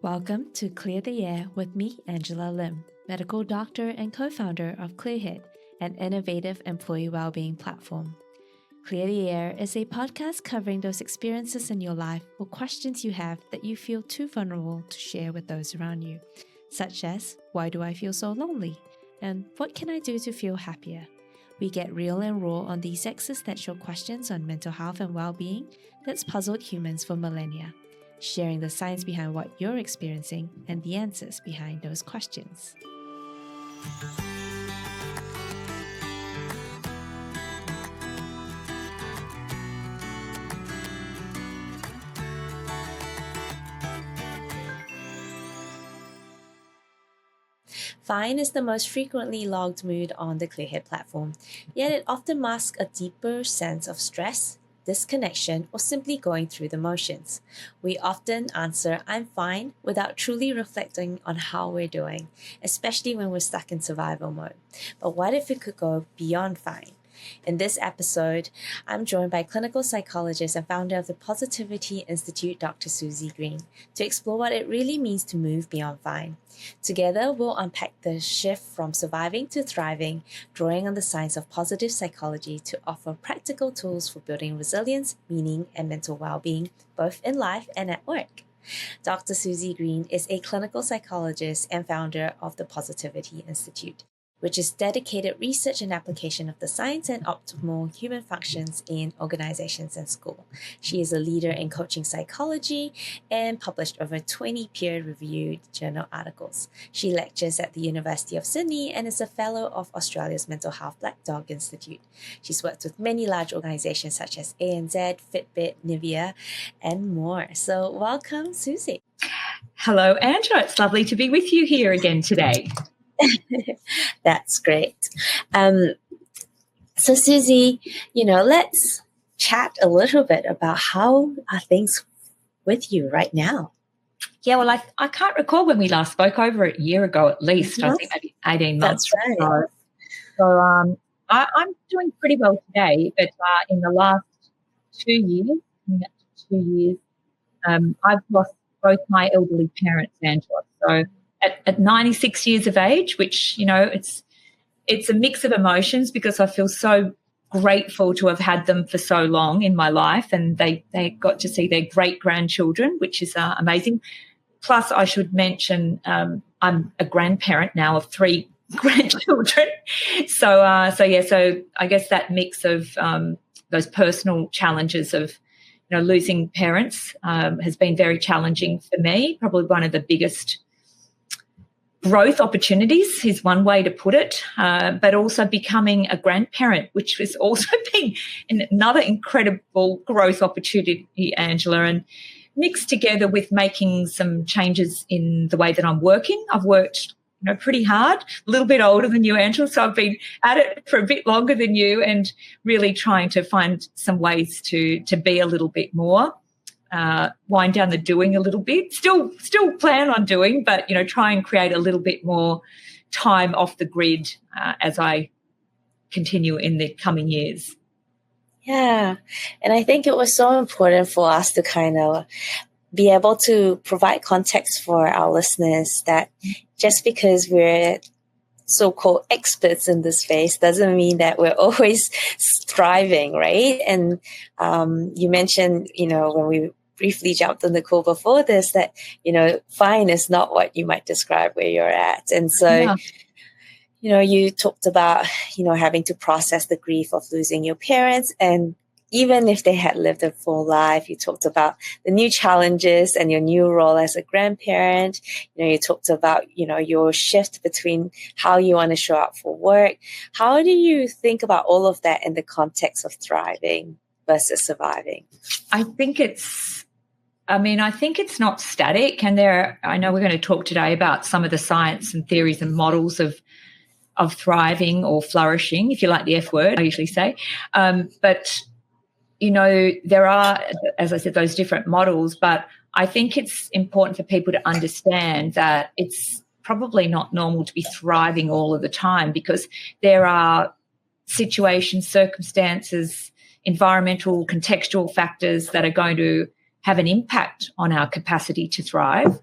Welcome to Clear the Air with me, Angela Lim, medical doctor and co-founder of Clearhead, an innovative employee wellbeing platform. Clear the Air is a podcast covering those experiences in your life or questions you have that you feel too vulnerable to share with those around you, such as, why do I feel so lonely? And what can I do to feel happier? We get real and raw on these existential questions on mental health and well-being that's puzzled humans for millennia, sharing the science behind what you're experiencing and the answers behind those questions. Fine is the most frequently logged mood on the Clearhead platform, yet it often masks a deeper sense of stress, disconnection, or simply going through the motions. We often answer, I'm fine, without truly reflecting on how we're doing, especially when we're stuck in survival mode. But what if it could go beyond fine? In this episode, I'm joined by clinical psychologist and founder of the Positivity Institute, Dr. Suzy Green, to explore what it really means to move beyond fine. Together, we'll unpack the shift from surviving to thriving, drawing on the science of positive psychology to offer practical tools for building resilience, meaning, and mental well-being, both in life and at work. Dr. Suzy Green is a clinical psychologist and founder of the Positivity Institute, which is dedicated research and application of the science and optimal human functions in organizations and school. She is a leader in coaching psychology and published over 20 peer-reviewed journal articles. She lectures at the University of Sydney and is a fellow of Australia's Mental Health Black Dog Institute. She's worked with many large organizations such as ANZ, Fitbit, Nivea, and more. So welcome, Suzy. Hello, Angela. It's lovely to be with you here again today. That's great. So Suzy, let's chat a little bit about how are things with you right now? Yeah, well, I can't recall when we last spoke, over a year ago at least. I think maybe 18 months. That's right. So I'm doing pretty well today, but in the last 2 years, I've lost both my elderly parents, Angela. So at 96 years of age, which, it's a mix of emotions because I feel so grateful to have had them for so long in my life, and they got to see their great-grandchildren, which is amazing. Plus, I should mention I'm a grandparent now of 3 grandchildren. So I guess that mix of those personal challenges of losing parents has been very challenging for me, probably one of the biggest growth opportunities is one way to put it, but also becoming a grandparent, which has also been another incredible growth opportunity, Angela, and mixed together with making some changes in the way that I'm working. I've worked pretty hard, a little bit older than you, Angela, so I've been at it for a bit longer than you and really trying to find some ways to be a little bit more. Wind down the doing a little bit, still plan on doing, but, try and create a little bit more time off the grid as I continue in the coming years. Yeah. And I think it was so important for us to kind of be able to provide context for our listeners that just because we're so-called experts in this space doesn't mean that we're always thriving, right? And you mentioned, when we briefly jumped on the call before this that, fine is not what you might describe where you're at. And so, you talked about, having to process the grief of losing your parents. And even if they had lived a full life, you talked about the new challenges and your new role as a grandparent. You talked about, your shift between how you want to show up for work. How do you think about all of that in the context of thriving versus surviving? I think it's not static. And I know we're going to talk today about some of the science and theories and models of thriving or flourishing, if you like the F word, I usually say. But there are, as I said, those different models, but I think it's important for people to understand that it's probably not normal to be thriving all of the time because there are situations, circumstances, environmental, contextual factors that are going to have an impact on our capacity to thrive.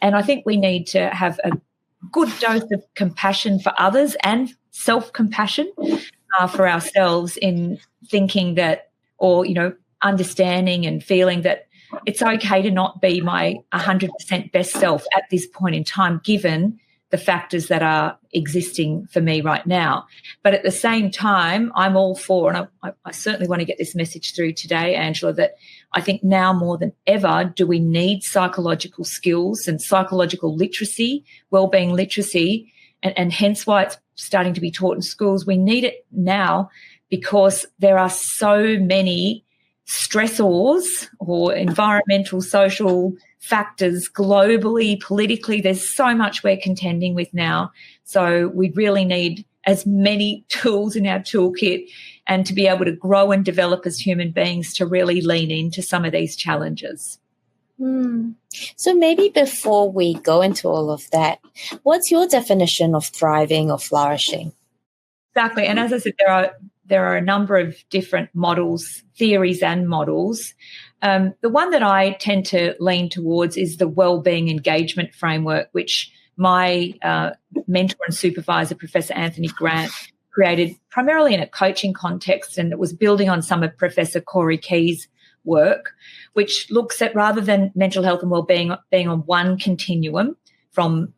And I think we need to have a good dose of compassion for others and self-compassion for ourselves in thinking that, or, understanding and feeling that it's okay to not be my 100% best self at this point in time, given the factors that are existing for me right now. But at the same time, I'm all for, and I certainly want to get this message through today, Angela, that I think now more than ever do we need psychological skills and psychological literacy, wellbeing literacy, and hence why it's starting to be taught in schools. We need it now because there are so many stressors or environmental, social factors globally, politically. There's so much we're contending with now. So we really need as many tools in our toolkit and to be able to grow and develop as human beings to really lean into some of these challenges. So maybe before we go into all of that, what's your definition of thriving or flourishing? Exactly. And as I said, there are a number of different models, theories and models. The one that I tend to lean towards is the wellbeing engagement framework, which my mentor and supervisor, Professor Anthony Grant, created primarily in a coaching context, and it was building on some of Professor Corey Key's work, which looks at, rather than mental health and wellbeing being on one continuum from,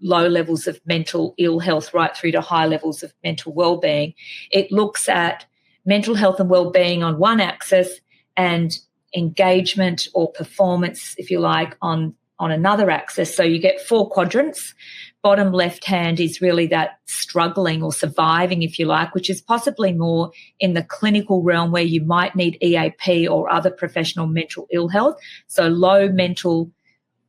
low levels of mental ill health right through to high levels of mental wellbeing, it looks at mental health and wellbeing on one axis and engagement or performance, if you like, on another axis. So you get 4 quadrants. Bottom left hand is really that struggling or surviving, if you like, which is possibly more in the clinical realm where you might need EAP or other professional mental ill health. So low mental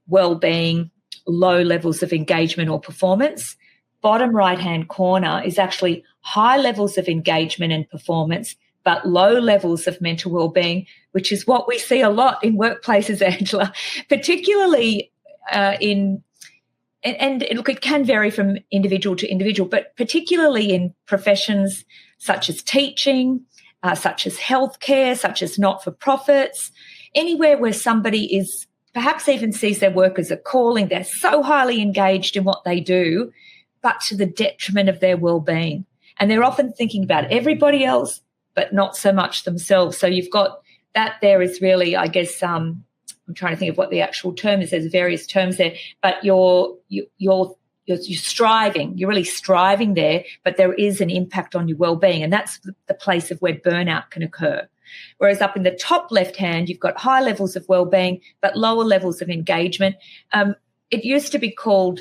well-being, low levels of engagement or performance. Bottom right-hand corner is actually high levels of engagement and performance, but low levels of mental well-being, which is what we see a lot in workplaces, Angela, particularly look, it can vary from individual to individual, but particularly in professions such as teaching, such as healthcare, such as not-for-profits, anywhere where somebody is perhaps even sees their work as a calling. They're so highly engaged in what they do, but to the detriment of their well-being. And they're often thinking about everybody else, but not so much themselves. So you've got that there is really, I guess, I'm trying to think of what the actual term is. There's various terms there, but you're striving. You're really striving there, but there is an impact on your well-being, and that's the place of where burnout can occur. Whereas up in the top left hand, you've got high levels of well-being, but lower levels of engagement. It used to be called,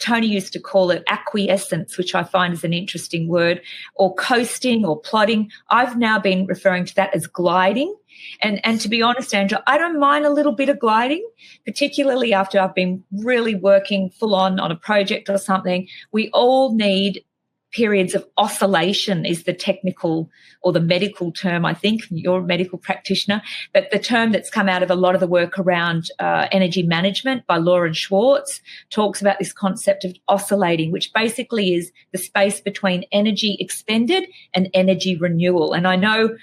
Tony used to call it acquiescence, which I find is an interesting word, or coasting or plodding. I've now been referring to that as gliding. And to be honest, Angela, I don't mind a little bit of gliding, particularly after I've been really working full on a project or something. We all need periods of oscillation is the technical or the medical term, I think. You're a medical practitioner, but the term that's come out of a lot of the work around energy management by Lauren Schwartz talks about this concept of oscillating, which basically is the space between energy expended and energy renewal. And I know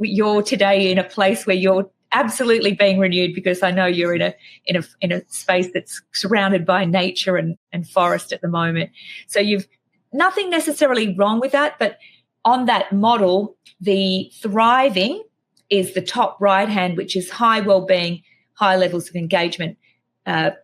you're today in a place where you're absolutely being renewed, because I know you're in a space that's surrounded by nature and forest at the moment. So you've nothing necessarily wrong with that, but on that model, the thriving is the top right hand, which is high well-being, high levels of engagement,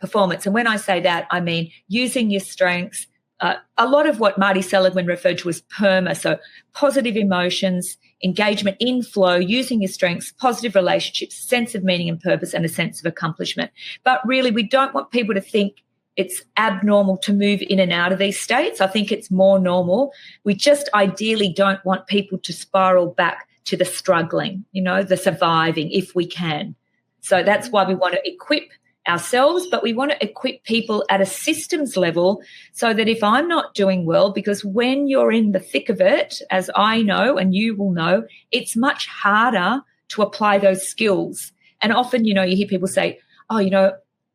performance. And when I say that, I mean using your strengths, a lot of what Marty Seligman referred to as PERMA, so positive emotions, engagement in flow, using your strengths, positive relationships, sense of meaning and purpose, and a sense of accomplishment. But really, we don't want people to think it's abnormal to move in and out of these states. I think it's more normal. We just ideally don't want people to spiral back to the struggling, the surviving, if we can. So that's why we want to equip ourselves, but we want to equip people at a systems level so that if I'm not doing well, because when you're in the thick of it, as I know and you will know, it's much harder to apply those skills. And often, you hear people say,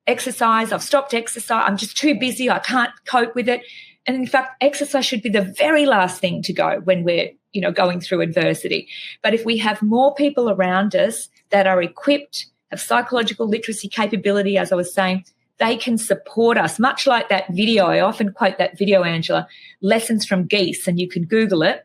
exercise, I've stopped exercise, I'm just too busy, I can't cope with it. And in fact, exercise should be the very last thing to go when we're, going through adversity. But if we have more people around us that are equipped have psychological literacy capability, as I was saying, they can support us, much like that video. I often quote that video, Angela, Lessons from Geese, and you can Google it.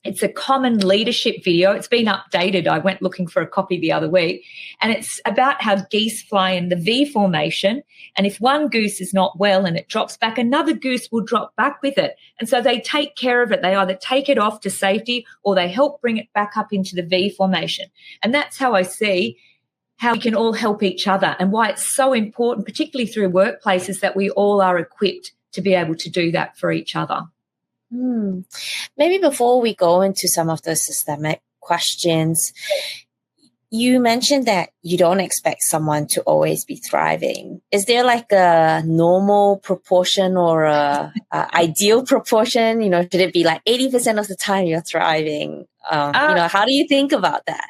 It's a common leadership video. It's been updated. I went looking for a copy the other week, and it's about how geese fly in the V formation. And if one goose is not well and it drops back, another goose will drop back with it. And so they take care of it. They either take it off to safety or they help bring it back up into the V formation. And that's how I see how we can all help each other and why it's so important, particularly through workplaces, that we all are equipped to be able to do that for each other. Maybe before we go into some of the systemic questions, you mentioned that you don't expect someone to always be thriving. Is there like a normal proportion or a ideal proportion? Should it be like 80% of the time you're thriving? How do you think about that?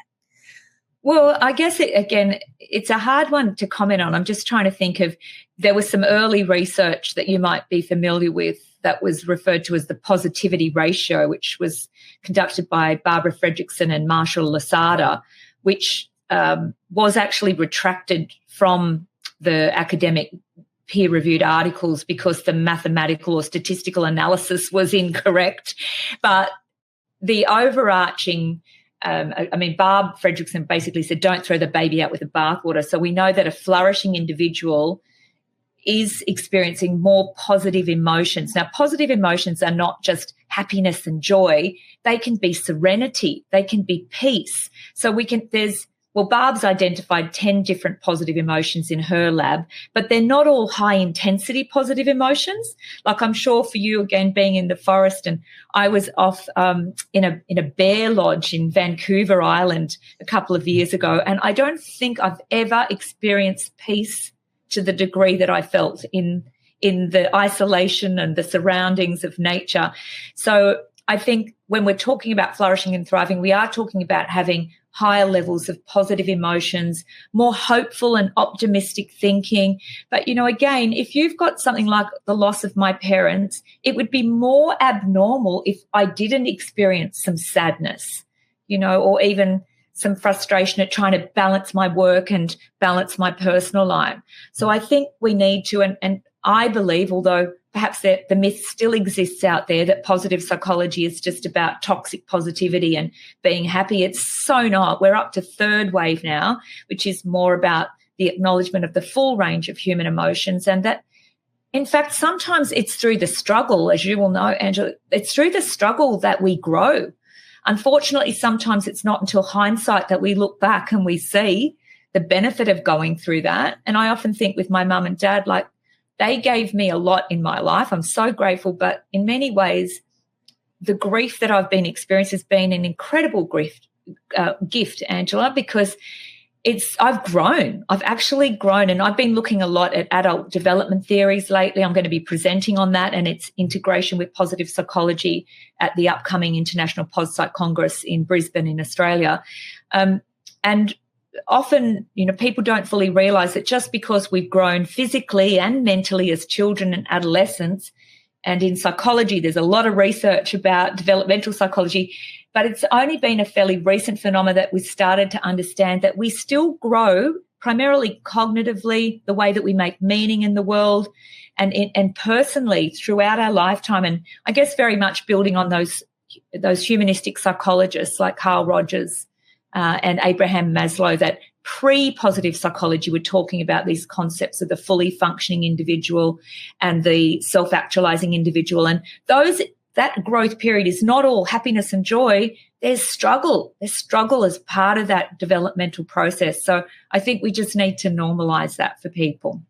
Well, I guess, it's a hard one to comment on. I'm just trying to think of, there was some early research that you might be familiar with that was referred to as the positivity ratio, which was conducted by Barbara Fredrickson and Marshall Lasada, which was actually retracted from the academic peer-reviewed articles because the mathematical or statistical analysis was incorrect. But the overarching Barb Fredrickson basically said, don't throw the baby out with the bathwater. So we know that a flourishing individual is experiencing more positive emotions. Now, positive emotions are not just happiness and joy. They can be serenity. They can be peace. So Barb's identified 10 different positive emotions in her lab, but they're not all high-intensity positive emotions. Like, I'm sure for you, again, being in the forest, and I was off in a bear lodge in Vancouver Island a couple of years ago, and I don't think I've ever experienced peace to the degree that I felt in the isolation and the surroundings of nature. So I think when we're talking about flourishing and thriving, we are talking about having higher levels of positive emotions, more hopeful and optimistic thinking. But, again, if you've got something like the loss of my parents, it would be more abnormal if I didn't experience some sadness, or even some frustration at trying to balance my work and balance my personal life. So I think we need to, and I believe, although perhaps the myth still exists out there that positive psychology is just about toxic positivity and being happy, it's so not. We're up to third wave now, which is more about the acknowledgement of the full range of human emotions, and that, in fact, sometimes it's through the struggle, as you will know, Angela, it's through the struggle that we grow. Unfortunately, sometimes it's not until hindsight that we look back and we see the benefit of going through that. And I often think with my mum and dad, like, they gave me a lot in my life. I'm so grateful. But in many ways, the grief that I've been experiencing has been an incredible gift, Angela, because I've grown. I've actually grown, and I've been looking a lot at adult development theories lately. I'm going to be presenting on that and its integration with positive psychology at the upcoming International PosPsych Congress in Brisbane in Australia. And often, people don't fully realise that just because we've grown physically and mentally as children and adolescents, and in psychology there's a lot of research about developmental psychology, but it's only been a fairly recent phenomenon that we've started to understand that we still grow primarily cognitively, the way that we make meaning in the world, and personally throughout our lifetime. And I guess very much building on those humanistic psychologists like Carl Rogers and Abraham Maslow, that pre-positive psychology were talking about these concepts of the fully functioning individual and the self-actualizing individual. And that growth period is not all happiness and joy. There's struggle. There's struggle as part of that developmental process. So I think we just need to normalize that for people.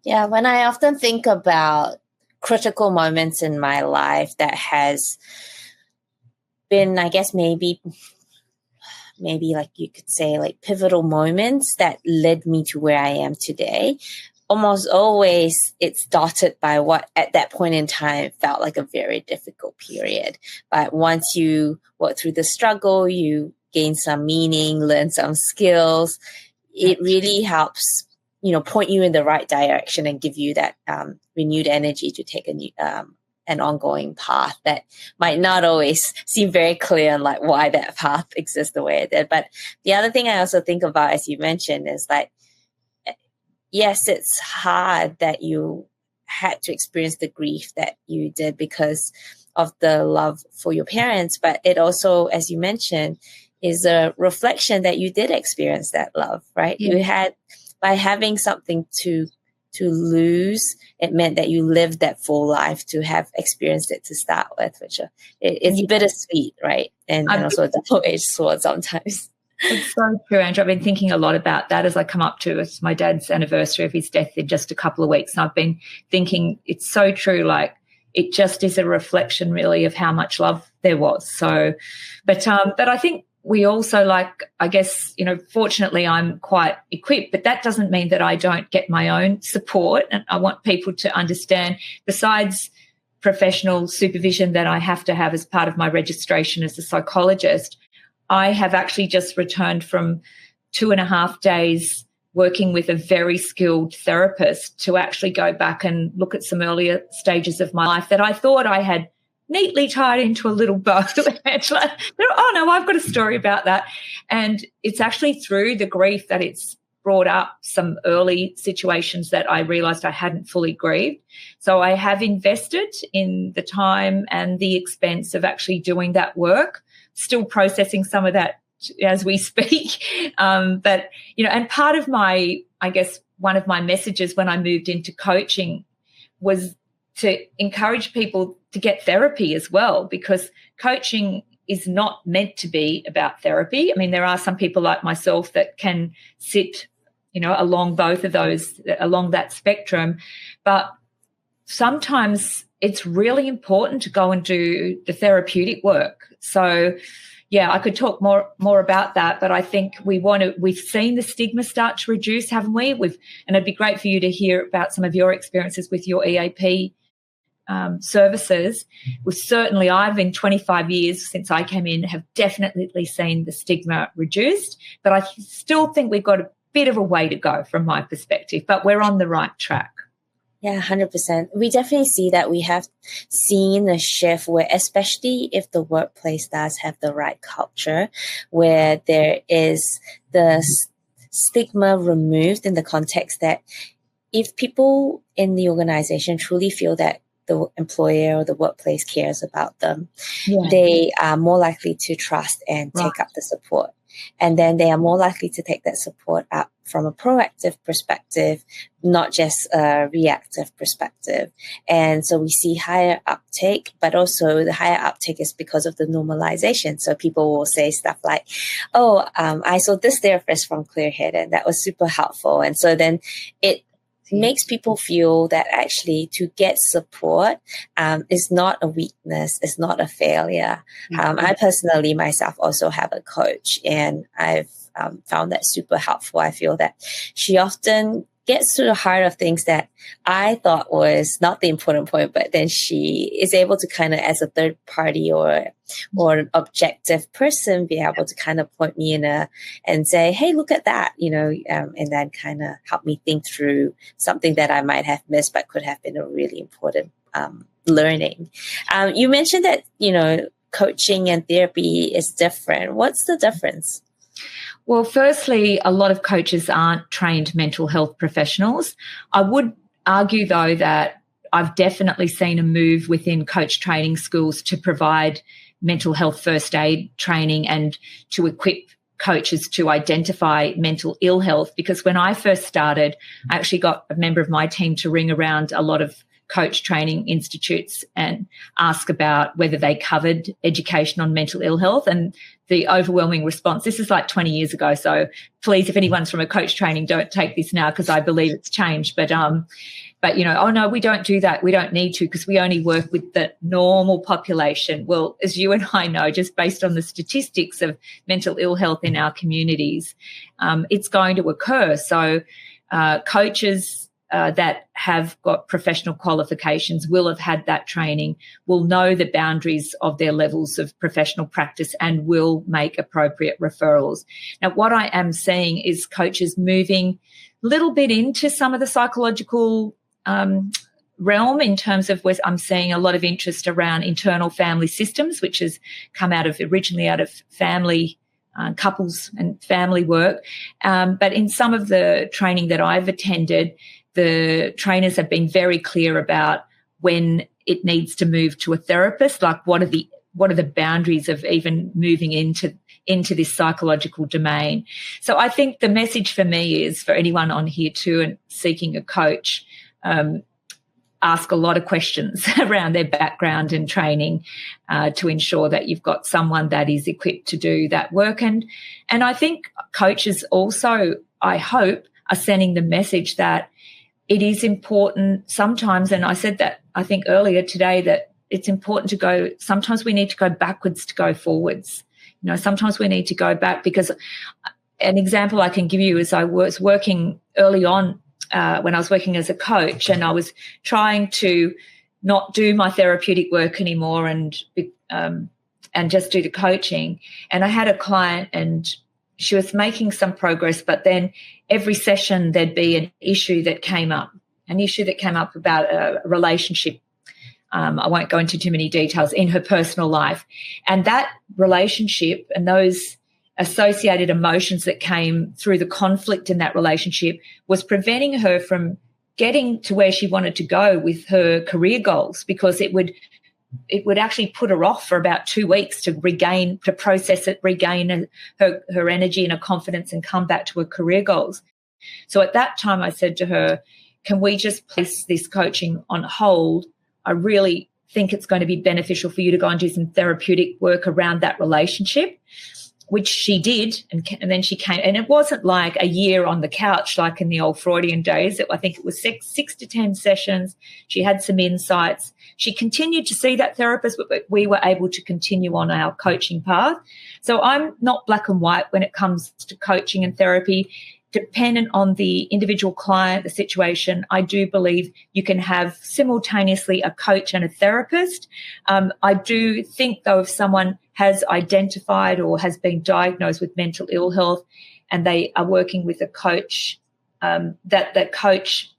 Yeah, when I often think about critical moments in my life that has been, I guess, maybe like you could say like pivotal moments that led me to where I am today, almost always it's dotted by what at that point in time felt like a very difficult period. But once you work through the struggle, you gain some meaning, learn some skills, it really helps, point you in the right direction and give you that renewed energy to take an ongoing path that might not always seem very clear on like why that path exists the way it did. But the other thing I also think about, as you mentioned, is like, yes, it's hard that you had to experience the grief that you did because of the love for your parents, but it also, as you mentioned, is a reflection that you did experience that love, right? Yeah. You had, by having something to lose, it meant that you lived that full life to have experienced it to start with, which it's bittersweet, right? And also a double-edged sword sometimes. It's so true, Andrew. I've been thinking a lot about that as I come up to it's my dad's anniversary of his death in just a couple of weeks. And I've been thinking it's so true, like it just is a reflection really of how much love there was. So, but I think we also, like, I guess, you know, fortunately I'm quite equipped, but that doesn't mean that I don't get my own support. And I want people to understand, besides professional supervision that I have to have as part of my registration as a psychologist, I have actually just returned from 2.5 days working with a very skilled therapist to actually go back and look at some earlier stages of my life that I thought I had neatly tied into a little bow. Oh, no, I've got a story about that. And it's actually through the grief that it's brought up some early situations that I realised I hadn't fully grieved. So I have invested in the time and the expense of actually doing that work, still processing some of that as we speak. But, you know, and part of my, I guess, one of my messages when I moved into coaching was to encourage people to get therapy as well, because coaching is not meant to be about therapy. I mean, there are some people like myself that can sit, you know, along both of those, along that spectrum. But sometimes it's really important to go and do the therapeutic work. So, yeah, I could talk more about that, but I think we've seen the stigma start to reduce, haven't we? And it'd be great for you to hear about some of your experiences with your EAP services. I've in 25 years since I came in, have definitely seen the stigma reduced, but I still think we've got a bit of a way to go from my perspective, but we're on the right track. Yeah, 100%. We definitely see that we have seen a shift where, especially if the workplace does have the right culture, where there is the stigma removed in the context that if people in the organization truly feel that the employer or the workplace cares about them, they are more likely to trust and take up the support. And then they are more likely to take that support up from a proactive perspective, not just a reactive perspective. And so we see higher uptake, but also the higher uptake is because of the normalization. So people will say stuff like, I saw this therapist from Clearhead and that was super helpful. And so then it makes people feel that actually to get support is not a weakness, it's not a failure. I personally myself also have a coach, and I've found that super helpful. I feel that she often gets to the heart of things that I thought was not the important point, but then she is able to kind of, as a third party or an objective person, be able to kind of point me and say, hey, look at that, you know, and then kind of help me think through something that I might have missed, but could have been a really important learning. You mentioned that, you know, coaching and therapy is different. What's the difference? Well, firstly, a lot of coaches aren't trained mental health professionals. I would argue, though, that I've definitely seen a move within coach training schools to provide mental health first aid training and to equip coaches to identify mental ill health. Because when I first started, I actually got a member of my team to ring around a lot of coach training institutes and ask about whether they covered education on mental ill health. And the overwhelming response, this is like 20 years ago, so please, if anyone's from a coach training, don't take this now because I believe it's changed. But you know, oh no, we don't do that. We don't need to because we only work with the normal population. Well, as you and I know, just based on the statistics of mental ill health in our communities, it's going to occur. So coaches that have got professional qualifications will have had that training, will know the boundaries of their levels of professional practice and will make appropriate referrals. Now, what I am seeing is coaches moving a little bit into some of the psychological realm in terms of where I'm seeing a lot of interest around internal family systems, which has come originally out of family couples and family work. But in some of the training that I've attended, the trainers have been very clear about when it needs to move to a therapist, like what are the boundaries of even moving into this psychological domain. So I think the message for me is, for anyone on here too and seeking a coach, ask a lot of questions around their background and training to ensure that you've got someone that is equipped to do that work. And I think coaches also, I hope, are sending the message that it is important sometimes, and I said that I think earlier today, that it's important to go, sometimes we need to go backwards to go forwards. You know, sometimes we need to go back, because an example I can give you is I was working early on when I was working as a coach, and I was trying to not do my therapeutic work anymore and just do the coaching. And I had a client, and she was making some progress, but then every session there'd be an issue that came up about a relationship. I won't go into too many details, in her personal life. And that relationship and those associated emotions that came through the conflict in that relationship was preventing her from getting to where she wanted to go with her career goals, because it would actually put her off for about 2 weeks to process it, regain her energy and her confidence, and come back to her career goals. So at that time I said to her, can we just place this coaching on hold? I really think it's going to be beneficial for you to go and do some therapeutic work around that relationship, which she did. And then she came, and it wasn't like a year on the couch like in the old Freudian days. I think it was six to 10 sessions. She had some insights. She continued to see that therapist, but we were able to continue on our coaching path. So I'm not black and white when it comes to coaching and therapy. Dependent on the individual client, the situation, I do believe you can have simultaneously a coach and a therapist. I do think, though, if someone has identified or has been diagnosed with mental ill health and they are working with a coach, that coach,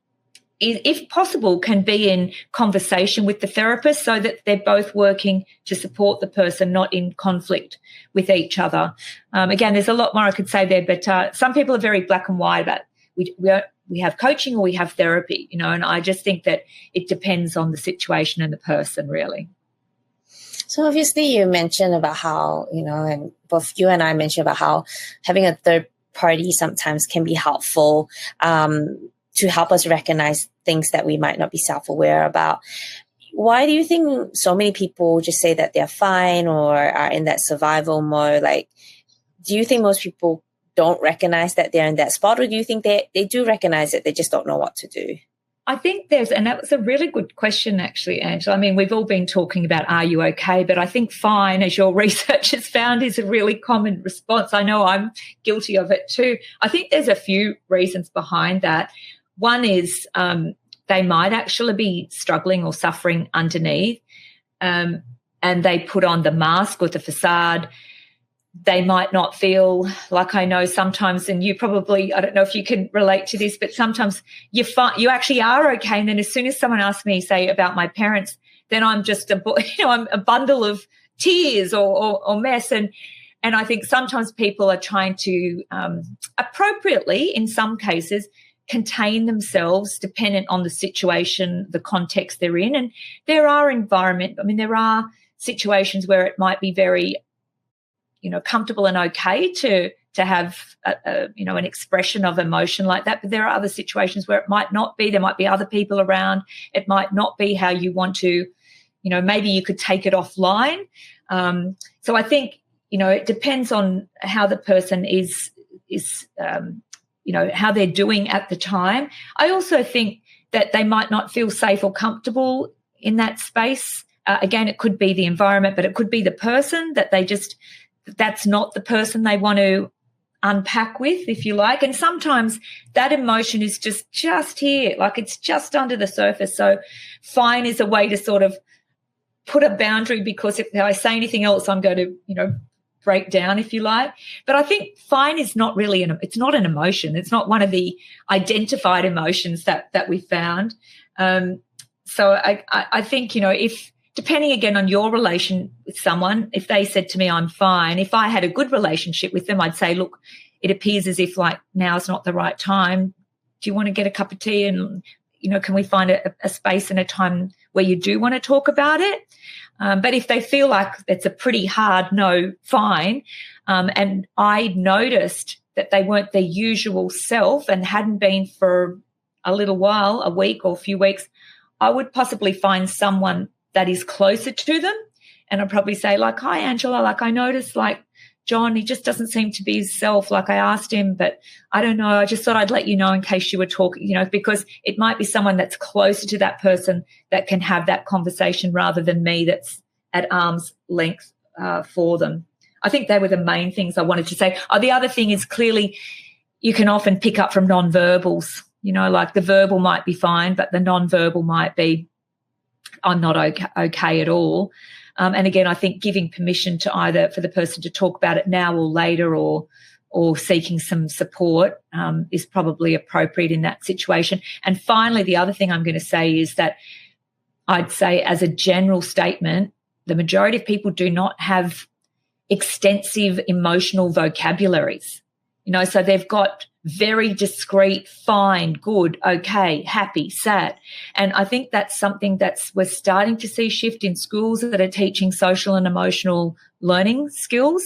if possible, can be in conversation with the therapist so that they're both working to support the person, not in conflict with each other. Again, there's a lot more I could say there, but some people are very black and white about we have coaching or we have therapy, you know, and I just think that it depends on the situation and the person, really. So obviously you mentioned about how, you know, and both you and I mentioned about how having a third party sometimes can be helpful to help us recognize things that we might not be self-aware about. Why do you think so many people just say that they're fine or are in that survival mode? Like, do you think most people don't recognize that they're in that spot, or do you think they do recognize it, they just don't know what to do? I think and that was a really good question, actually, Angela. I mean, we've all been talking about, are you okay? But I think fine, as your research has found, is a really common response. I know I'm guilty of it too. I think there's a few reasons behind that. One is they might actually be struggling or suffering underneath, and they put on the mask or the facade. They might not feel like, I know sometimes, and you probably, I don't know if you can relate to this, but sometimes you actually are okay. And then as soon as someone asks me, say, about my parents, then I'm just I'm a bundle of tears or mess. And I think sometimes people are trying to appropriately, in some cases, contain themselves dependent on the situation, the context they're in. And there are there are situations where it might be very, comfortable and okay to have an expression of emotion like that. But there are other situations where it might not be. There might be other people around. It might not be how you want to, maybe you could take it offline. So I think, it depends on how the person is how they're doing at the time. I also think that they might not feel safe or comfortable in that space. Again, it could be the environment, but it could be the person that that's not the person they want to unpack with, if you like. And sometimes that emotion is just here, like it's just under the surface. So fine is a way to sort of put a boundary, because if I say anything else, I'm going to, break down, if you like. But I think fine is not really it's not an emotion. It's not one of the identified emotions that we found. So I think, if depending again on your relation with someone, if they said to me, I'm fine, if I had a good relationship with them, I'd say, look, it appears as if like now's not the right time. Do you want to get a cup of tea and, can we find a space and a time where you do want to talk about it? But if they feel like it's a pretty hard no, fine. And I noticed that they weren't their usual self and hadn't been for a little while, a week or a few weeks, I would possibly find someone that is closer to them. And I'd probably say like, hi, Angela, like I noticed like John, he just doesn't seem to be himself. Like I asked him, but I don't know. I just thought I'd let you know in case you were talking, because it might be someone that's closer to that person that can have that conversation rather than me that's at arm's length for them. I think they were the main things I wanted to say. The other thing is clearly you can often pick up from nonverbals, like the verbal might be fine, but the nonverbal might be, I'm not okay at all. And again, I think giving permission to either for the person to talk about it now or later or seeking some support is probably appropriate in that situation. And finally, the other thing I'm going to say is that I'd say as a general statement, the majority of people do not have extensive emotional vocabularies. So they've got very discrete, fine, good, okay, happy, sad. And I think that's something we're starting to see shift in schools that are teaching social and emotional learning skills,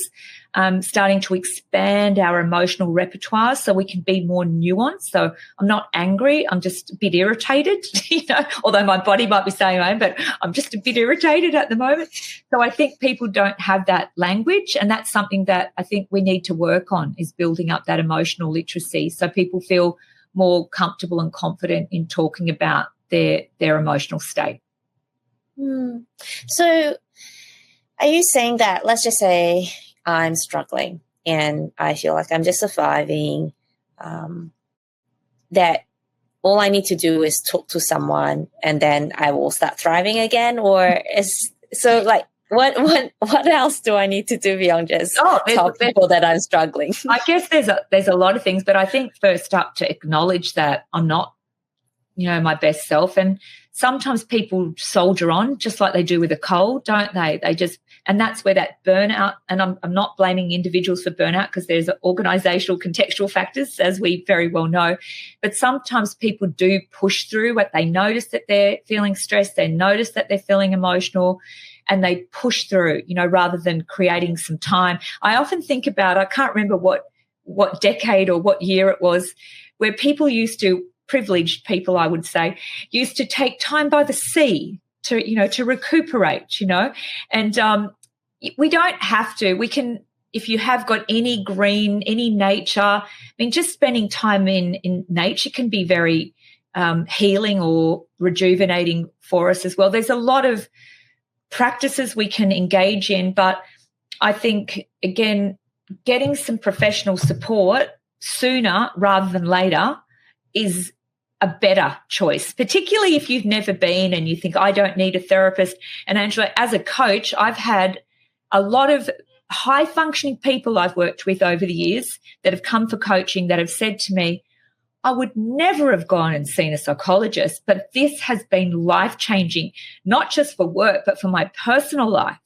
starting to expand our emotional repertoire so we can be more nuanced. So I'm not angry, I'm just a bit irritated, although my body might be saying, oh, but I'm just a bit irritated at the moment. So I think people don't have that language, and that's something that I think we need to work on, is building up that emotional literacy so people feel more comfortable and confident in talking about their emotional state. So are you saying that, let's just say I'm struggling and I feel like I'm just surviving, that all I need to do is talk to someone and then I will start thriving again? Or what else do I need to do beyond just tell people that I'm struggling? I guess there's a lot of things, but I think first up to acknowledge that I'm not, my best self. And sometimes people soldier on just like they do with a cold, don't they? And that's where that burnout, and I'm not blaming individuals for burnout because there's organisational contextual factors, as we very well know. But sometimes people do push through what they notice, that they're feeling stressed, they notice that they're feeling emotional, and they push through, rather than creating some time. I often think about, I can't remember what decade or what year it was, where people used to, privileged people, I would say, used to take time by the sea to recuperate, and we don't have to. We can, if you have got any green, any nature, just spending time in nature can be very healing or rejuvenating for us as well. There's a lot of practices we can engage in, but I think, again, getting some professional support sooner rather than later is a better choice, particularly if you've never been and you think, I don't need a therapist. And Angela, as a coach, I've had a lot of high-functioning people I've worked with over the years that have come for coaching that have said to me, I would never have gone and seen a psychologist, but this has been life-changing, not just for work, but for my personal life,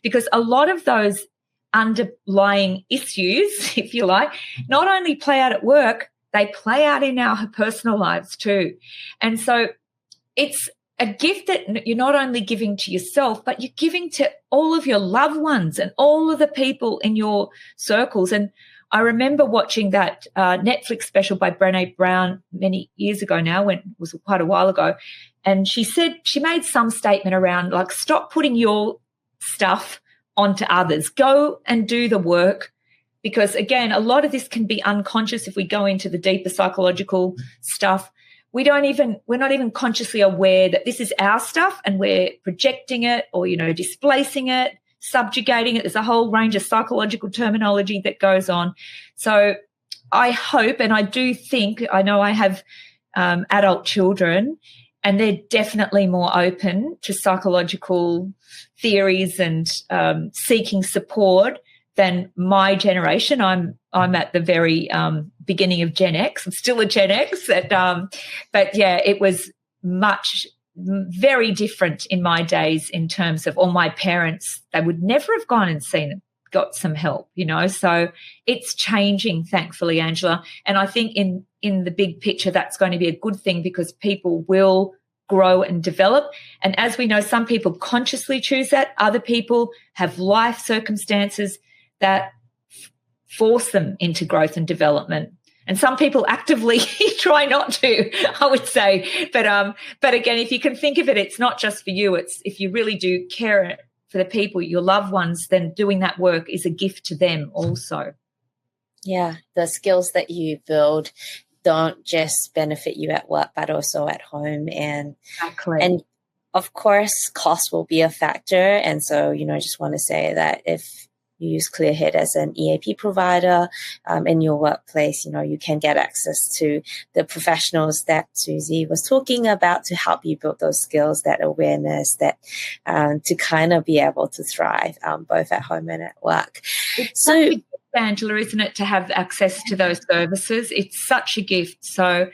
because a lot of those underlying issues, if you like, not only play out at work, they play out in our personal lives too. And so it's a gift that you're not only giving to yourself, but you're giving to all of your loved ones and all of the people in your circles. And I remember watching that Netflix special by Brené Brown many years ago now, when it was quite a while ago. And she made some statement around like, stop putting your stuff onto others. Go and do the work. Because, again, a lot of this can be unconscious if we go into the deeper psychological stuff. We're not even consciously aware that this is our stuff and we're projecting it or, displacing it, subjugating it. There's a whole range of psychological terminology that goes on. So I hope, and I do think, I know I have adult children, and they're definitely more open to psychological theories and seeking support than my generation. I'm at the very beginning of Gen X. I'm still a Gen X, but yeah, it was much very different in my days in terms of all my parents, they would never have gone and got some help, So it's changing, thankfully, Angela. And I think in the big picture, that's going to be a good thing because people will grow and develop. And as we know, some people consciously choose that. Other people have life circumstances that force them into growth and development. And some people actively try not to, I would say. But again, if you can think of it, it's not just for you. It's if you really do care for the people, your loved ones, then doing that work is a gift to them also. Yeah, the skills that you build don't just benefit you at work, but also at home. And exactly. And of course, cost will be a factor. And so, I just want to say that if you use Clearhead as an EAP provider in your workplace, you can get access to the professionals that Suzy was talking about to help you build those skills, that awareness, that to kind of be able to thrive both at home and at work. So, Angela, isn't it, to have access to those services? It's such a gift. So,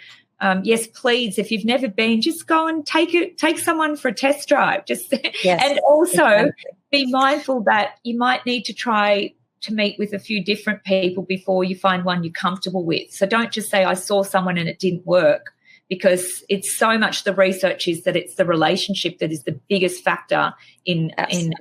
yes, please, if you've never been, just go and take someone for a test drive. Yes, and also exactly. Be mindful that you might need to try to meet with a few different people before you find one you're comfortable with. So don't just say, I saw someone and it didn't work, because it's so much the research is that it's the relationship that is the biggest factor in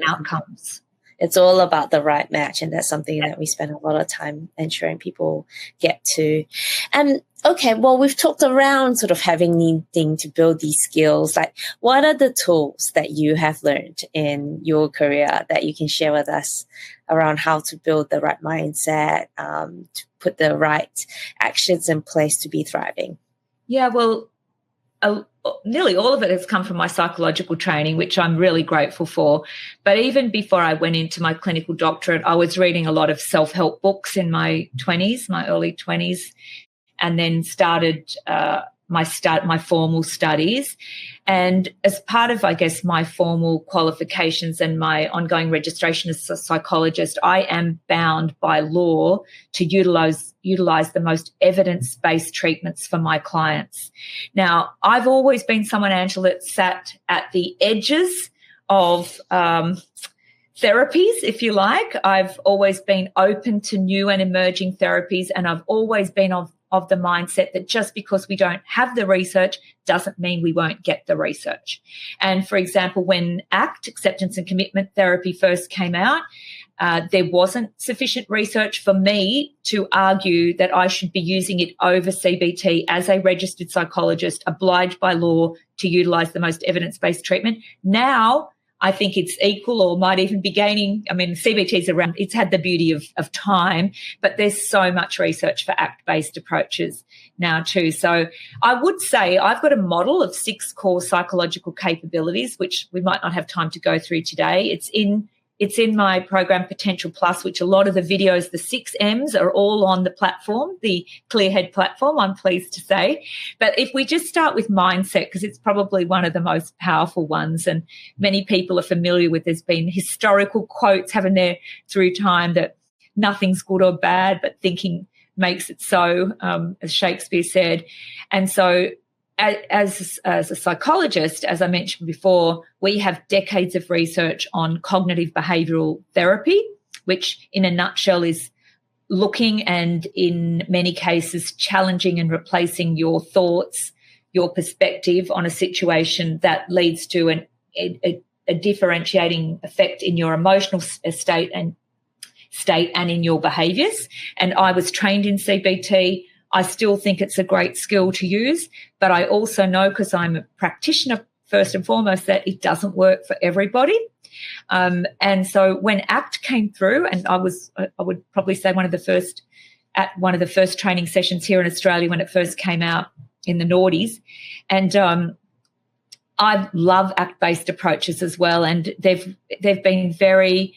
outcomes. It's all about the right match, and that's something that we spend a lot of time ensuring people get to. And okay, well, we've talked around sort of needing to build these skills. Like, what are the tools that you have learned in your career that you can share with us around how to build the right mindset, to put the right actions in place to be thriving? Yeah, well, nearly all of it has come from my psychological training, which I'm really grateful for. But even before I went into my clinical doctorate, I was reading a lot of self-help books in my early 20s, and then started my formal studies. And as part of, I guess, my formal qualifications and my ongoing registration as a psychologist, I am bound by law to utilize the most evidence-based treatments for my clients. Now, I've always been someone, Angela, that sat at the edges of therapies, if you like. I've always been open to new and emerging therapies, and I've always been of the mindset that just because we don't have the research doesn't mean we won't get the research. And for example, when ACT, acceptance and commitment therapy, first came out, there wasn't sufficient research for me to argue that I should be using it over CBT as a registered psychologist, obliged by law to utilize the most evidence-based treatment. Now, I think it's equal or might even be gaining. I mean, CBT's around, it's had the beauty of time, but there's so much research for ACT-based approaches now too. So I would say I've got a model of 6 core psychological capabilities, which we might not have time to go through today. It's in my program Potential Plus, which a lot of the videos, the 6 M's, are all on the platform, the Clearhead platform, I'm pleased to say. But if we just start with mindset, because it's probably one of the most powerful ones, and many people are familiar with, there's been historical quotes, haven't there, through time, that nothing's good or bad, but thinking makes it so, as Shakespeare said. And so as a psychologist, as I mentioned before, we have decades of research on cognitive behavioural therapy, which in a nutshell is looking and in many cases challenging and replacing your thoughts, your perspective on a situation that leads to a differentiating effect in your emotional state and in your behaviours. And I was trained in CBT. I still think it's a great skill to use, but I also know, because I'm a practitioner first and foremost, that it doesn't work for everybody. And so when ACT came through, and I would probably say one of the first training sessions here in Australia when it first came out in the noughties, and I love ACT-based approaches as well, and they've been very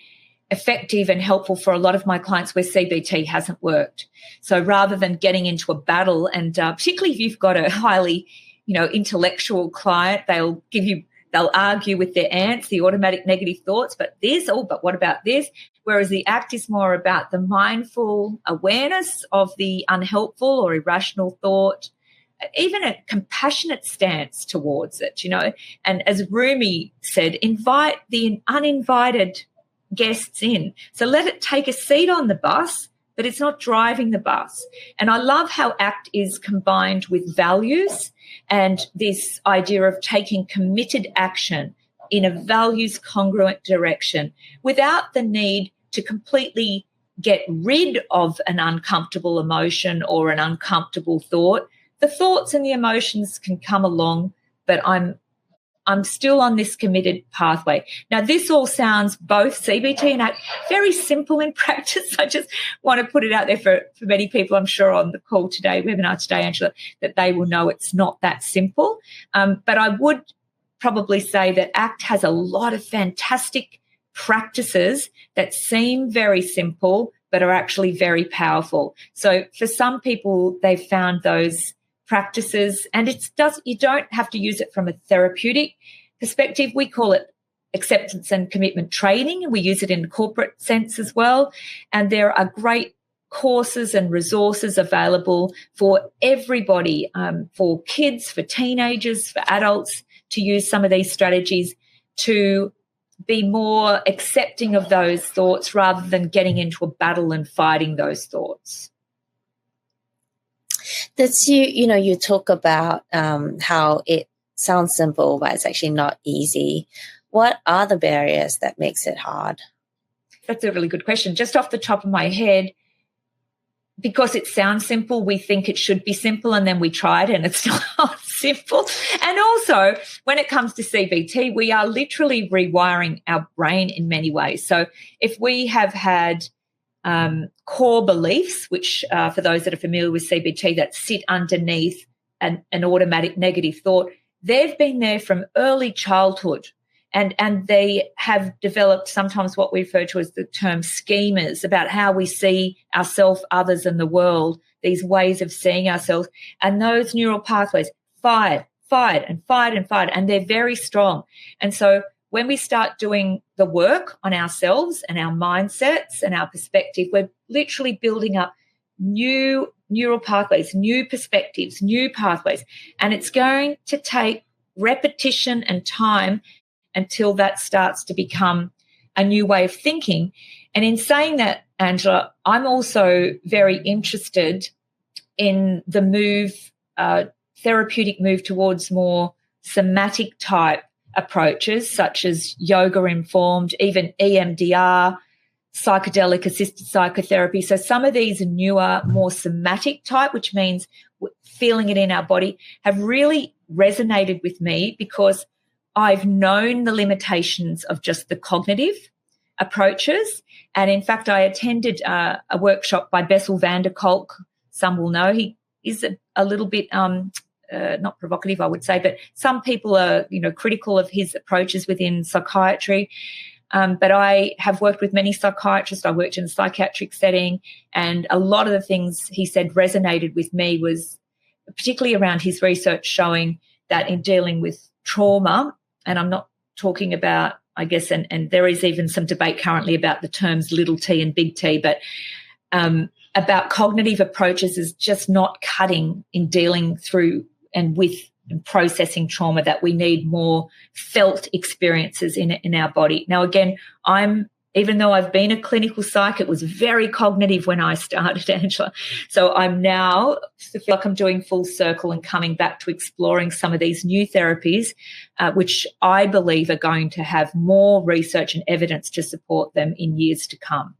effective and helpful for a lot of my clients where CBT hasn't worked. So rather than getting into a battle, and particularly if you've got a highly, intellectual client, they'll argue with their ants, the automatic negative thoughts, but what about this? Whereas the ACT is more about the mindful awareness of the unhelpful or irrational thought, even a compassionate stance towards it, And as Rumi said, invite the uninvited guests in. So let it take a seat on the bus, but it's not driving the bus. And I love how ACT is combined with values and this idea of taking committed action in a values congruent direction without the need to completely get rid of an uncomfortable emotion or an uncomfortable thought. The thoughts and the emotions can come along, but I'm still on this committed pathway. Now, this all sounds, both CBT and ACT, very simple in practice. I just want to put it out there for many people, I'm sure, on the call today, webinar today, Angela, that they will know it's not that simple. But I would probably say that ACT has a lot of fantastic practices that seem very simple but are actually very powerful. So for some people, they've found those practices, and you don't have to use it from a therapeutic perspective. We call it acceptance and commitment training, and we use it in a corporate sense as well. And there are great courses and resources available for everybody, for kids, for teenagers, for adults, to use some of these strategies to be more accepting of those thoughts rather than getting into a battle and fighting those thoughts. That's you talk about how it sounds simple, but it's actually not easy. What are the barriers that makes it hard? That's a really good question. Just off the top of my head, because it sounds simple, we think it should be simple, and then we try it and it's not simple. And also, when it comes to CBT, we are literally rewiring our brain in many ways. So if we have had core beliefs, which for those that are familiar with CBT, that sit underneath an automatic negative thought, they've been there from early childhood. And they have developed sometimes what we refer to as the term schemas about how we see ourselves, others, and the world, these ways of seeing ourselves. And those neural pathways fired, and they're very strong. And so when we start doing the work on ourselves and our mindsets and our perspective, we're literally building up new neural pathways, new perspectives, new pathways. And it's going to take repetition and time until that starts to become a new way of thinking. And in saying that, Angela, I'm also very interested in the therapeutic move towards more somatic type approaches, such as yoga-informed, even EMDR, psychedelic-assisted psychotherapy. So some of these newer, more somatic type, which means feeling it in our body, have really resonated with me because I've known the limitations of just the cognitive approaches. And in fact, I attended a workshop by Bessel van der Kolk. Some will know he is a little bit not provocative, I would say, but some people are, critical of his approaches within psychiatry. But I have worked with many psychiatrists. I worked in a psychiatric setting, and a lot of the things he said resonated with me, was particularly around his research showing that in dealing with trauma, and I'm not talking about, I guess, and there is even some debate currently about the terms little t and big T, but about cognitive approaches is just not cutting in dealing through and with and processing trauma, that we need more felt experiences in our body. Now, again, even though I've been a clinical psych, it was very cognitive when I started, Angela. So I'm now, I feel like I'm doing full circle and coming back to exploring some of these new therapies, which I believe are going to have more research and evidence to support them in years to come.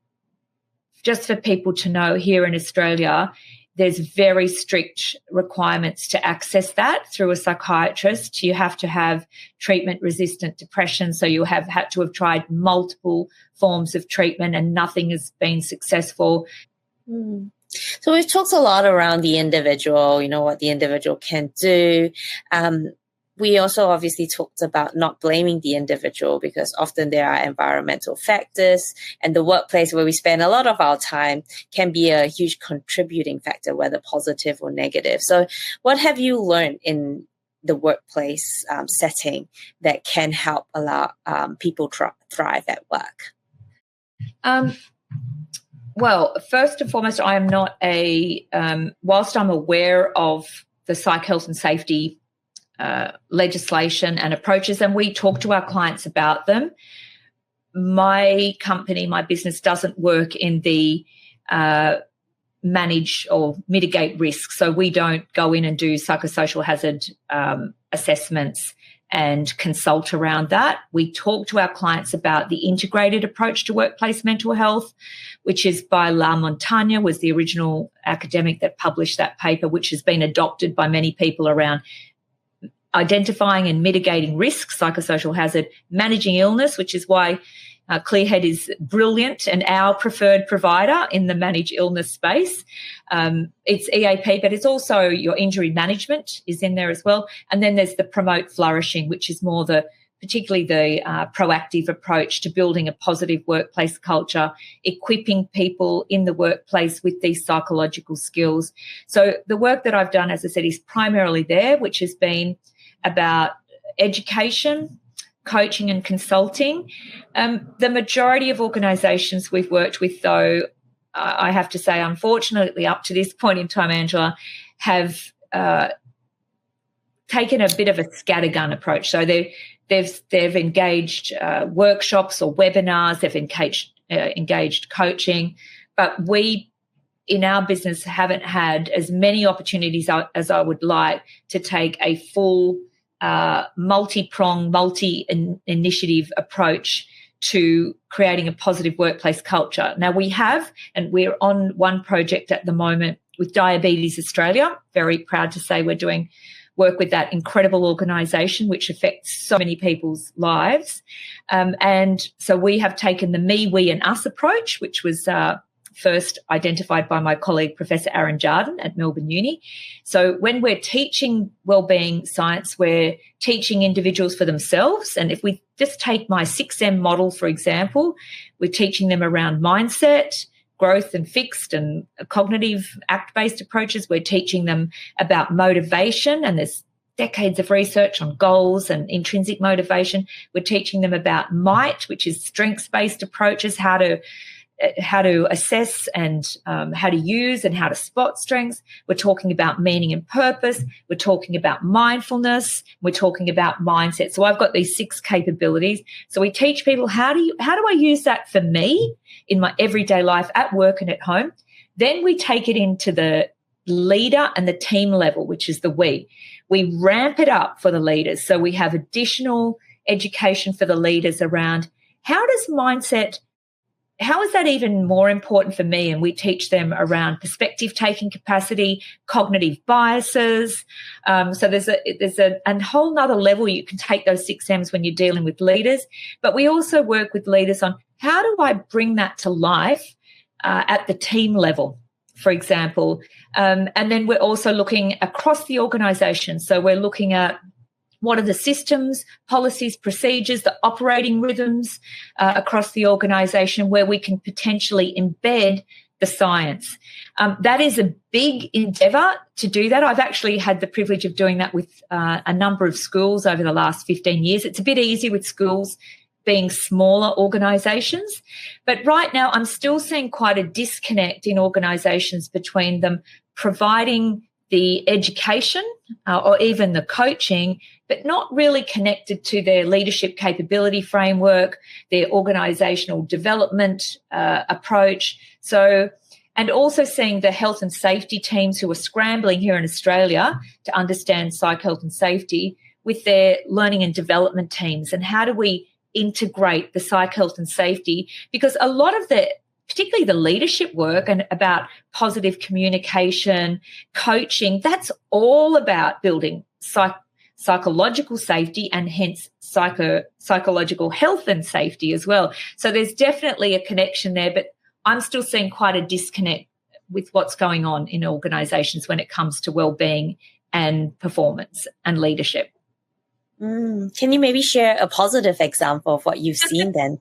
Just for people to know, here in Australia, there's very strict requirements to access that through a psychiatrist. You have to have treatment-resistant depression, so you have had to have tried multiple forms of treatment and nothing has been successful. So we've talked a lot around the individual, what the individual can do. We also obviously talked about not blaming the individual, because often there are environmental factors, and the workplace where we spend a lot of our time can be a huge contributing factor, whether positive or negative. So what have you learned in the workplace setting that can help allow people thrive at work? Well, first and foremost, I am not whilst I'm aware of the psych health and safety legislation and approaches, and we talk to our clients about them. My company, my business doesn't work in the manage or mitigate risk. So we don't go in and do psychosocial hazard assessments and consult around that. We talk to our clients about the integrated approach to workplace mental health, which is by La Montagne, was the original academic that published that paper, which has been adopted by many people around identifying and mitigating risks, psychosocial hazard, managing illness, which is why Clearhead is brilliant and our preferred provider in the managed illness space. It's EAP, but it's also your injury management is in there as well. And then there's the promote flourishing, which is more particularly the proactive approach to building a positive workplace culture, equipping people in the workplace with these psychological skills. So the work that I've done, as I said, is primarily there, which has been about education, coaching and consulting. The majority of organisations we've worked with, though, I have to say, unfortunately, up to this point in time, Angela, have taken a bit of a scattergun approach. So they've engaged workshops or webinars, they've engaged coaching, but we in our business haven't had as many opportunities as I would like to take a full multi-pronged, multi-initiative approach to creating a positive workplace culture. Now we have, and we're on one project at the moment with Diabetes Australia. Very proud to say we're doing work with that incredible organisation which affects so many people's lives. And so we have taken the me, we and us approach, which was first identified by my colleague, Professor Aaron Jardin at Melbourne Uni. So when we're teaching wellbeing science, we're teaching individuals for themselves. And if we just take my 6M model, for example, we're teaching them around mindset, growth and fixed and cognitive act-based approaches. We're teaching them about motivation, and there's decades of research on goals and intrinsic motivation. We're teaching them about might, which is strengths-based approaches, how to assess and how to use and how to spot strengths. We're talking about meaning and purpose. We're talking about mindfulness. We're talking about mindset. So I've got these 6 capabilities. So we teach people how do I use that for me in my everyday life at work and at home. Then we take it into the leader and the team level, which is the we. We ramp it up for the leaders. So we have additional education for the leaders around how is that even more important for me? And we teach them around perspective-taking capacity, cognitive biases. So there's a whole nother level you can take those 6 M's when you're dealing with leaders. But we also work with leaders on how do I bring that to life at the team level, for example. And then we're also looking across the organisation. So we're looking at what are the systems, policies, procedures, the operating rhythms across the organisation where we can potentially embed the science. That is a big endeavour to do that. I've actually had the privilege of doing that with a number of schools over the last 15 years. It's a bit easier with schools being smaller organisations. But right now I'm still seeing quite a disconnect in organisations between them providing the education or even the coaching, but not really connected to their leadership capability framework, their organisational development approach. So, and also seeing the health and safety teams who are scrambling here in Australia to understand psych health and safety with their learning and development teams, and how do we integrate the psych health and safety, because a lot of particularly the leadership work and about positive communication, coaching, that's all about building psychological safety and hence psychological health and safety as well. So there's definitely a connection there, but I'm still seeing quite a disconnect with what's going on in organisations when it comes to wellbeing and performance and leadership. Can you maybe share a positive example of what you've seen then?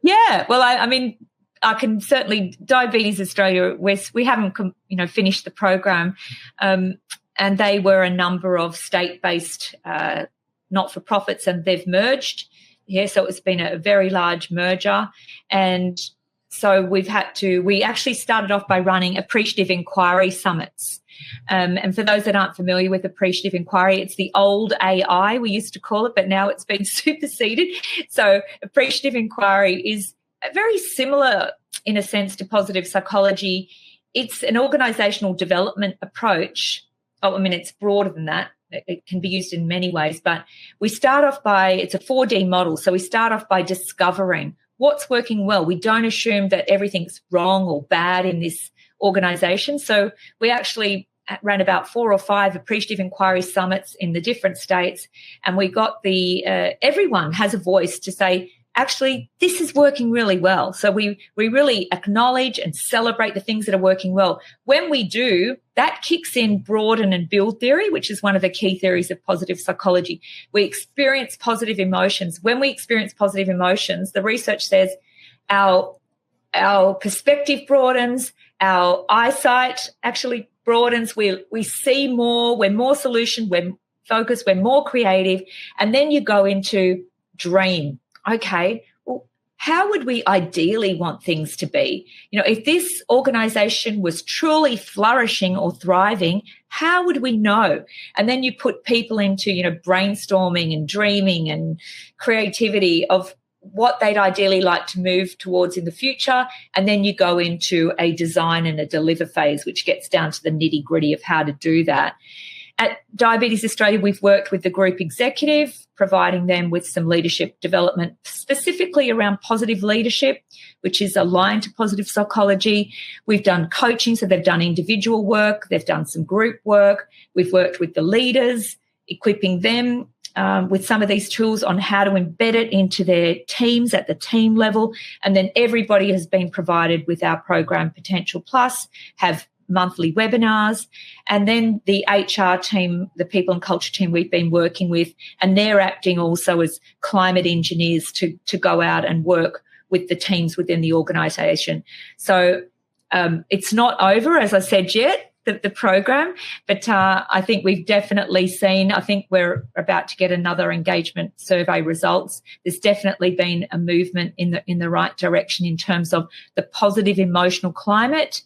Yeah, well, I mean, I can certainly. Diabetes Australia, we haven't finished the program, and they were a number of state-based not-for-profits, and they've merged. Yeah, so it's been a very large merger, and So we actually started off by running appreciative inquiry summits. And for those that aren't familiar with appreciative inquiry, it's the old AI, we used to call it, but now it's been superseded. So appreciative inquiry is very similar in a sense to positive psychology. It's an organizational development approach. Oh, I mean, it's broader than that. It can be used in many ways, but we start off it's a 4D model. So we start off by discovering what's working well. We don't assume that everything's wrong or bad in this organization. So we actually ran about 4 or 5 appreciative inquiry summits in the different states, and we got everyone has a voice to say, actually, this is working really well. So we really acknowledge and celebrate the things that are working well. When we do, that kicks in broaden and build theory, which is one of the key theories of positive psychology. We experience positive emotions. When we experience positive emotions, the research says our perspective broadens, our eyesight actually broadens, we see more, we're more solution, we're focused, we're more creative. And then you go into dream. Okay, well, how would we ideally want things to be? If this organization was truly flourishing or thriving, how would we know? And then you put people into, brainstorming and dreaming and creativity of what they'd ideally like to move towards in the future. And then you go into a design and a deliver phase, which gets down to the nitty-gritty of how to do that. At Diabetes Australia, we've worked with the group executive, providing them with some leadership development, specifically around positive leadership, which is aligned to positive psychology. We've done coaching, so they've done individual work, they've done some group work. We've worked with the leaders, equipping them with some of these tools on how to embed it into their teams at the team level. And then everybody has been provided with our program Potential Plus, have monthly webinars, and then the HR team, the people and culture team we've been working with, and they're acting also as climate engineers to go out and work with the teams within the organisation. So it's not over, as I said, yet, the program, but I think we've definitely seen, I think we're about to get another engagement survey results. There's definitely been a movement in the right direction in terms of the positive emotional climate.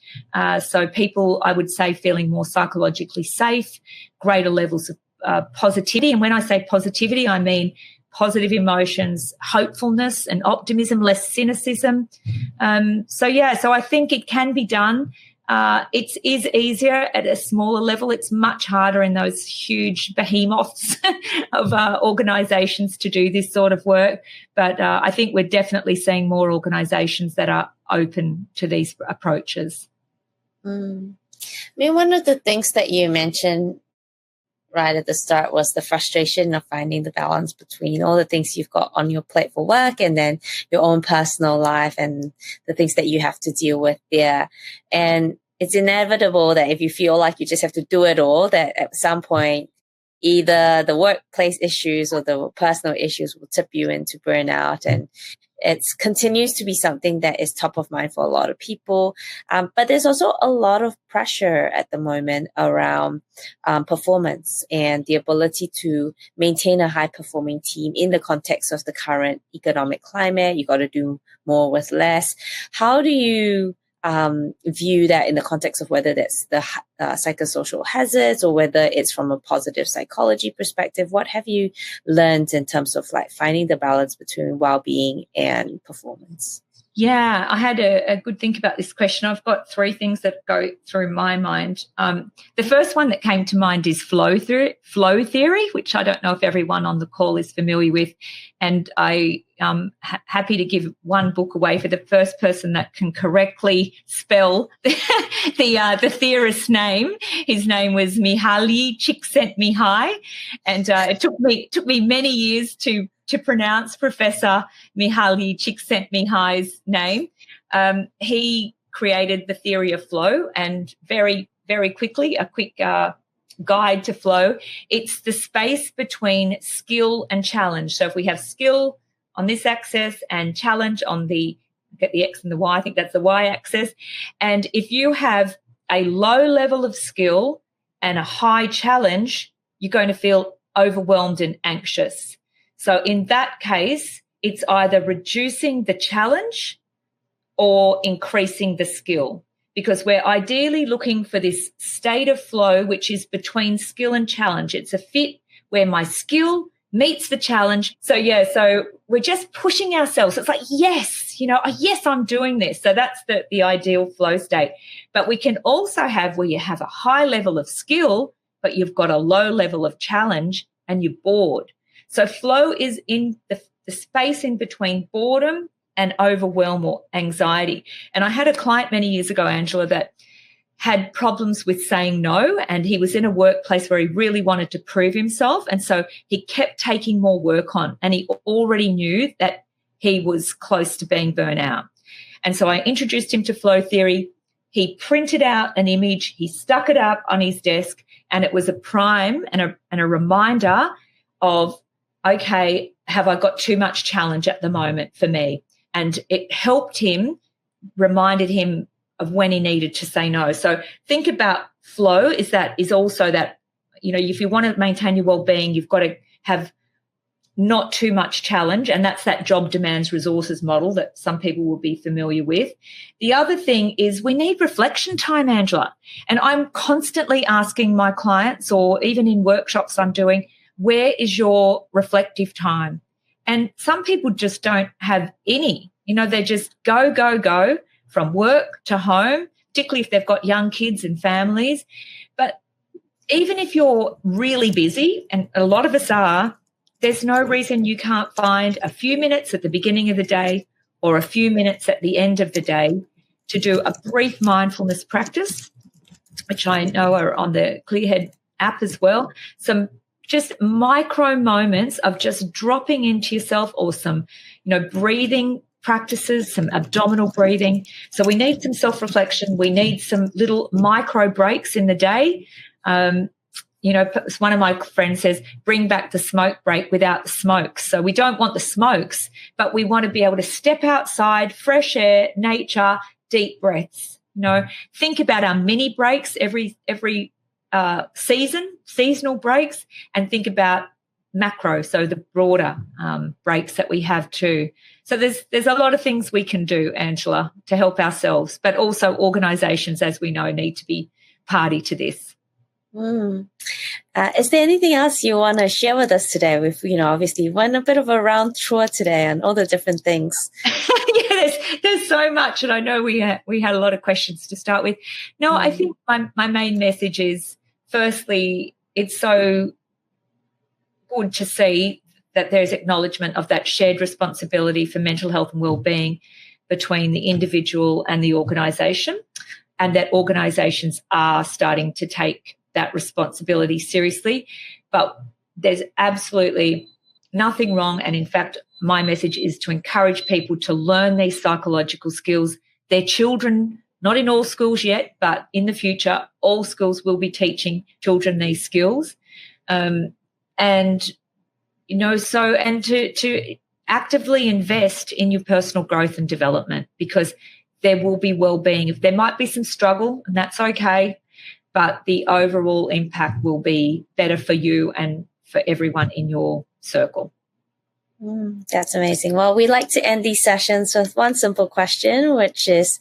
So people, I would say, feeling more psychologically safe, greater levels of positivity. And when I say positivity, I mean positive emotions, hopefulness and optimism, less cynicism. So I think it can be done. It is easier at a smaller level. It's much harder in those huge behemoths of organisations to do this sort of work. But I think we're definitely seeing more organisations that are open to these approaches. I mean, one of the things that you mentioned right at the start was the frustration of finding the balance between all the things you've got on your plate for work and then your own personal life and the things that you have to deal with there. And it's inevitable that if you feel like you just have to do it all, that at some point, either the workplace issues or the personal issues will tip you into burnout. And it continues to be something that is top of mind for a lot of people. But there's also a lot of pressure at the moment around performance and the ability to maintain a high-performing team in the context of the current economic climate. You got to do more with less. How do you view that in the context of whether that's the psychosocial hazards or whether it's from a positive psychology perspective? What have you learned in terms of like finding the balance between well-being and performance? Yeah, I had a good think about this question. I've got 3 things that go through my mind. The first one that came to mind is flow theory, which I don't know if everyone on the call is familiar with. And I am happy to give one book away for the first person that can correctly spell the theorist's name. His name was Mihaly Csikszentmihalyi, and it took me many years to pronounce Professor Mihaly Csikszentmihalyi's name. He created the theory of flow, and very, very quickly, a quick guide to flow. It's the space between skill and challenge. So if we have skill on this axis and challenge on get the X and the Y, I think that's the Y axis. And if you have a low level of skill and a high challenge, you're going to feel overwhelmed and anxious. So in that case, it's either reducing the challenge or increasing the skill, because we're ideally looking for this state of flow, which is between skill and challenge. It's a fit where my skill meets the challenge. So we're just pushing ourselves. It's like, yes, yes, I'm doing this. So that's the ideal flow state. But we can also have where you have a high level of skill, but you've got a low level of challenge and you're bored. So flow is in the space in between boredom and overwhelm or anxiety. And I had a client many years ago, Angela, that had problems with saying no, and he was in a workplace where he really wanted to prove himself, and so he kept taking more work on, and he already knew that he was close to being burnt out. And so I introduced him to flow theory. He printed out an image, he stuck it up on his desk, and it was a prime and a reminder of, okay, have I got too much challenge at the moment for me? And it helped him, reminded him of when he needed to say no. So think about flow is also that, if you want to maintain your well-being, you've got to have not too much challenge, and that's that job demands resources model that some people will be familiar with. The other thing is we need reflection time, Angela. And I'm constantly asking my clients, or even in workshops I'm doing, where is your reflective time? And some people just don't have any. They just go from work to home, particularly if they've got young kids and families. But even if you're really busy, and a lot of us are, there's no reason you can't find a few minutes at the beginning of the day or a few minutes at the end of the day to do a brief mindfulness practice, which I know are on the Clearhead app as well. Some just micro moments of just dropping into yourself, or some, breathing practices, some abdominal breathing. So we need some self-reflection. We need some little micro breaks in the day. One of my friends says, bring back the smoke break without the smokes. So we don't want the smokes, but we want to be able to step outside, fresh air, nature, deep breaths. Think about our mini breaks every seasonal breaks, and think about macro, so the broader breaks that we have too. So there's a lot of things we can do, Angela, to help ourselves, but also organisations, as we know, need to be party to this. Is there anything else you want to share with us today? We've, obviously went a bit of a round tour today and all the different things. Yeah, there's so much, and I know we had a lot of questions to start with. No, I think my main message is, firstly, it's so good to see that there's acknowledgement of that shared responsibility for mental health and well-being between the individual and the organisation, and that organisations are starting to take that responsibility seriously. But there's absolutely nothing wrong, and in fact, my message is to encourage people to learn these psychological skills. Their children, not in all schools yet, but in the future, all schools will be teaching children these skills. To actively invest in your personal growth and development, because there will be well-being. If there might be some struggle, and that's okay, but the overall impact will be better for you and for everyone in your circle. That's amazing. Well, we like to end these sessions with one simple question, which is,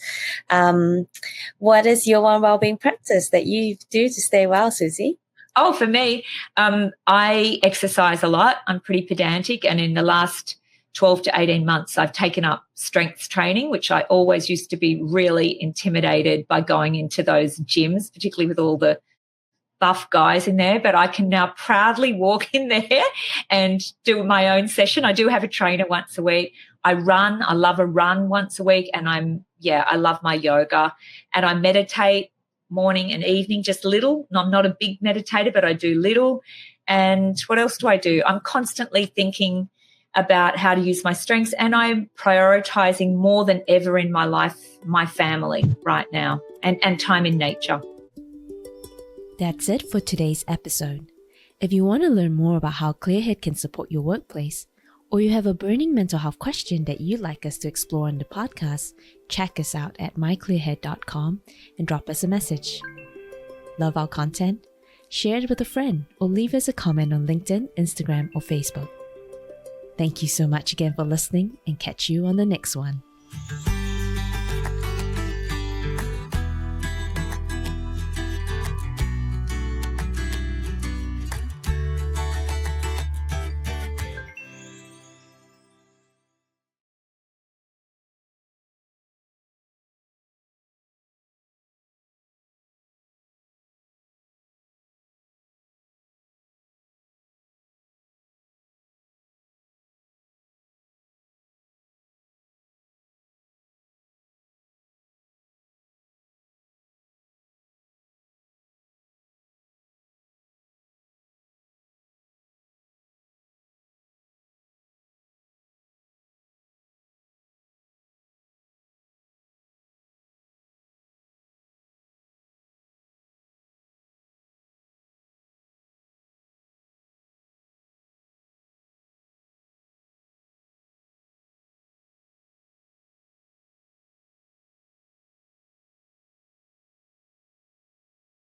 what is your one well-being practice that you do to stay well, Suzy? Oh, for me, I exercise a lot. I'm pretty pedantic, and in the last 12 to 18 months, I've taken up strength training, which I always used to be really intimidated by going into those gyms, particularly with all the buff guys in there, but I can now proudly walk in there and do my own session. I do have a trainer once a week. I run. I love a run once a week, and I love my yoga, and I meditate morning and evening, just little. I'm not a big meditator, but I do little. And what else do I do? I'm constantly thinking about how to use my strengths, and I'm prioritizing more than ever in my life my family right now, and time in nature. That's it for today's episode. If you want to learn more about how Clearhead can support your workplace, or you have a burning mental health question that you'd like us to explore on the podcast, check us out at myclearhead.com and drop us a message. Love our content? Share it with a friend, or leave us a comment on LinkedIn, Instagram, or Facebook. Thank you so much again for listening, and catch you on the next one.